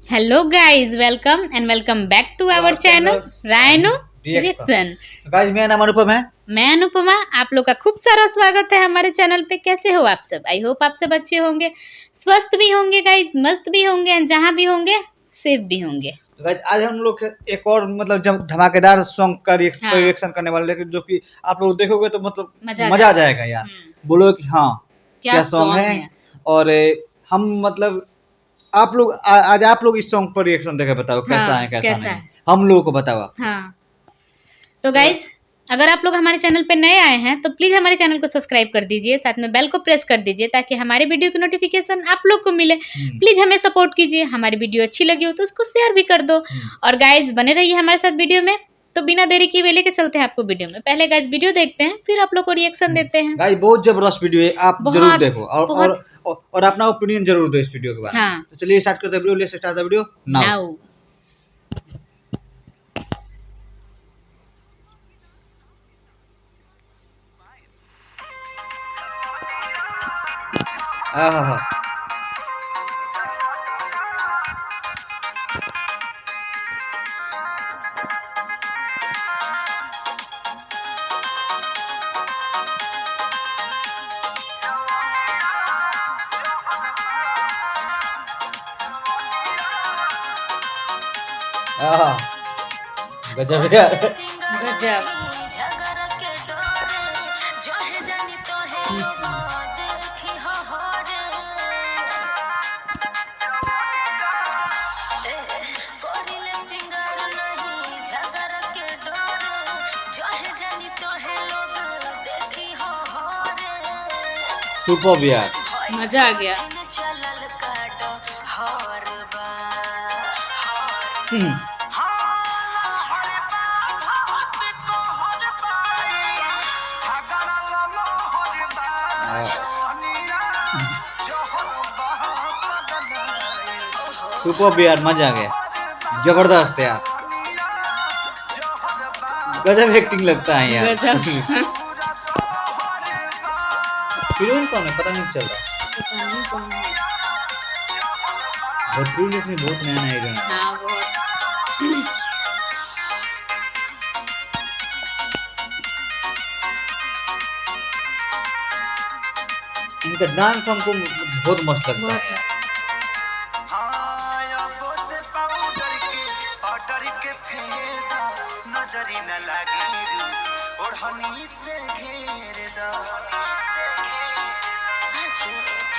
Hello guys, welcome and welcome back to our channel Rhino Reaction. Guys मेरा नाम अनुपम है। मैं अनुपमा। आप लोग का खूब सारा स्वागत है हमारे चैनल पे। कैसे हो आप सब? आई होप आप सब अच्छे होंगे, स्वस्थ भी होंगे गाइस, मस्त भी होंगे एंड जहाँ भी होंगे सेफ भी होंगे। गाइस आज हम लोग एक और मतलब जब धमाकेदार सॉन्ग का हाँ, रिएक्शन करने वाले हैं जो कि आप लोग देखोगे तो मतलब मजा आ मजा आ जाएगा। जाएगा यार। बोलो कि हाँ क्या क्या सॉन्ग सॉन्ग है। है। और हम मतलब आप लोग आज आप लोग इस सॉन्ग पर रिएक्शन देकर बताओ कैसा है हाँ, कैसा कैसा नहीं। है। हम लोगों को बताओ आप। हाँ, तो तो गाइस अगर आप लोग हमारे चैनल पे नए आए हैं तो प्लीज़ हमारे चैनल को सब्सक्राइब कर दीजिए, साथ में बेल को प्रेस कर दीजिए ताकि हमारे वीडियो की नोटिफिकेशन आप लोग को मिले। प्लीज़ हमें सपोर्ट कीजिए, हमारी वीडियो अच्छी लगी हो तो उसको शेयर भी कर दो। और गाइस बने रहिए हमारे साथ वीडियो में। तो बिना देरी किए हुए लेके चलते हैं आपको वीडियो में। पहले गाइस वीडियो देखते हैं, फिर आप लोग को रिएक्शन देते हैं। गाइस बहुत जबरदस्त वीडियो है, आप जरूर बहुत देखो और बहुत। और अपना ओपिनियन जरूर दो इस वीडियो के बारे में। हाँ, तो चलिए स्टार्ट करते हैं video. Let's start the video now. Now. आहा आहा गजब है यार। गजब। सुपर यार। मजा आ गया। हम्म, सुपर यार, मजा आ गया। जबरदस्त यार, गजब एक्टिंग लगता है यार। गजब। हीरोइन कौन है पता नहीं चल रहा। पता नहीं कौन है। भोजपुरी में बहुत नया नया हीरोइन है। हाँ, बहुत। इनका डांस हमको बहुत मस्त लगता बहुत। है यार।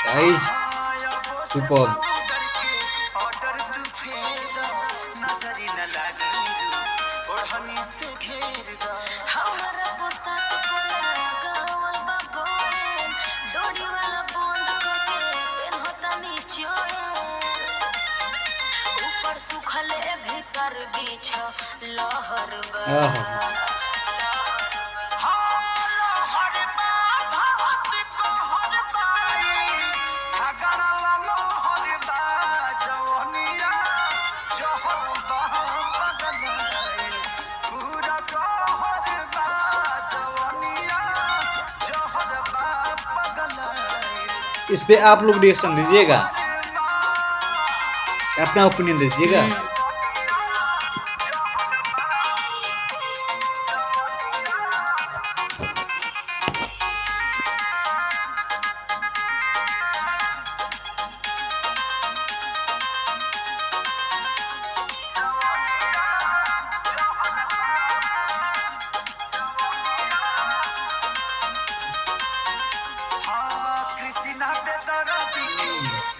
Guys super. आहा इस पे आप लोग रिएक्शन दीजिएगा, अपना ओपिनियन दीजिएगा।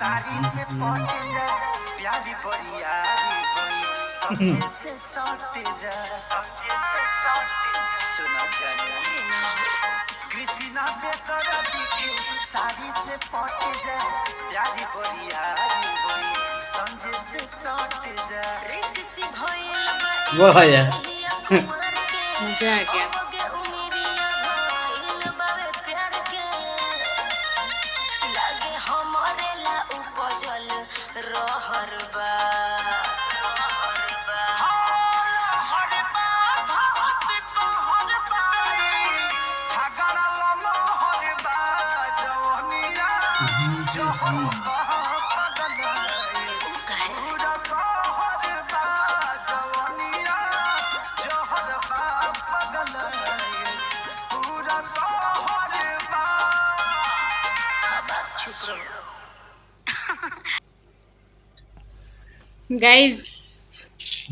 सारी से पट जा प्यारी बरियारी कोई समझे से सट जा समझे से सट सुना जाना कृष्णा पे कर दिखे सारी से पट जा प्यारी बरियारी कोई समझे से सट जा रिक्सी भइल वाह यार। मजा आ गया। गाइज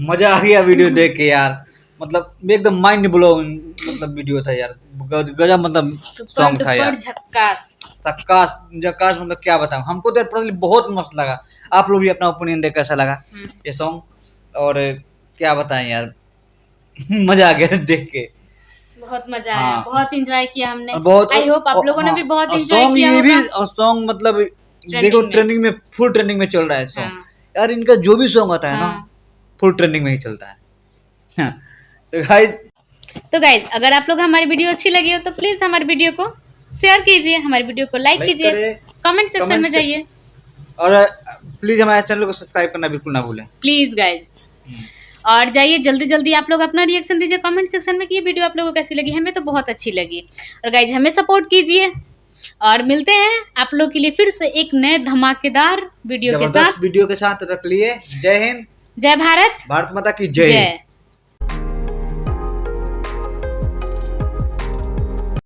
मजा आ गया वीडियो देख के यार, मतलब एकदम माइंड ब्लोइंग मतलब वीडियो था यार, गजब मतलब सॉन्ग था यार, झक्कास। सक्कास जक्कास, मतलब क्या बताऊं, हमको तो पर्सनली बहुत मस्त लगा। आप लोग भी अपना ओपिनियन देख कैसा लगा ये सॉन्ग, और क्या बताएं यार मजा आ गया देख के। बहुत मजा हाँ। आया, बहुत एंजॉय किया हमने। और बहुत आई होप आप लोगों ने भी बहुत एंजॉय सॉन्ग किया ये भी, होगा। और सॉन्ग मतलब Trending देखो में। ट्रेंडिंग में, फुल ट्रेंडिंग में चल रहा है सॉन्ग हाँ। यार, इनका जो भी सॉन्ग आता है ना हाँ। फुल ट्रेंडिंग में ही चलता है। हाँ, तो गाइस तो गाइज अगर आप लोग हमारी वीडियो अच्छी लगी हो तो प्लीज हमारी वीडियो को शेयर कीजिए, हमारी वीडियो को लाइक कीजिए, कमेंट सेक्शन में जाइए, और प्लीज हमारे चैनल को सब्सक्राइब करना बिल्कुल ना भूलें। Please guys. और जाइए जल्दी जल्दी आप लोग अपना रिएक्शन दीजिए कमेंट सेक्शन में कि ये वीडियो आप लोगों को कैसी लगी। हमें तो बहुत अच्छी लगी। और गाइज हमें सपोर्ट कीजिए, और मिलते हैं आप लोग के लिए फिर से एक नए धमाकेदार वीडियो के साथ। वीडियो के साथ रख लिए। जय हिंद, जय भारत, भारत माता की जय।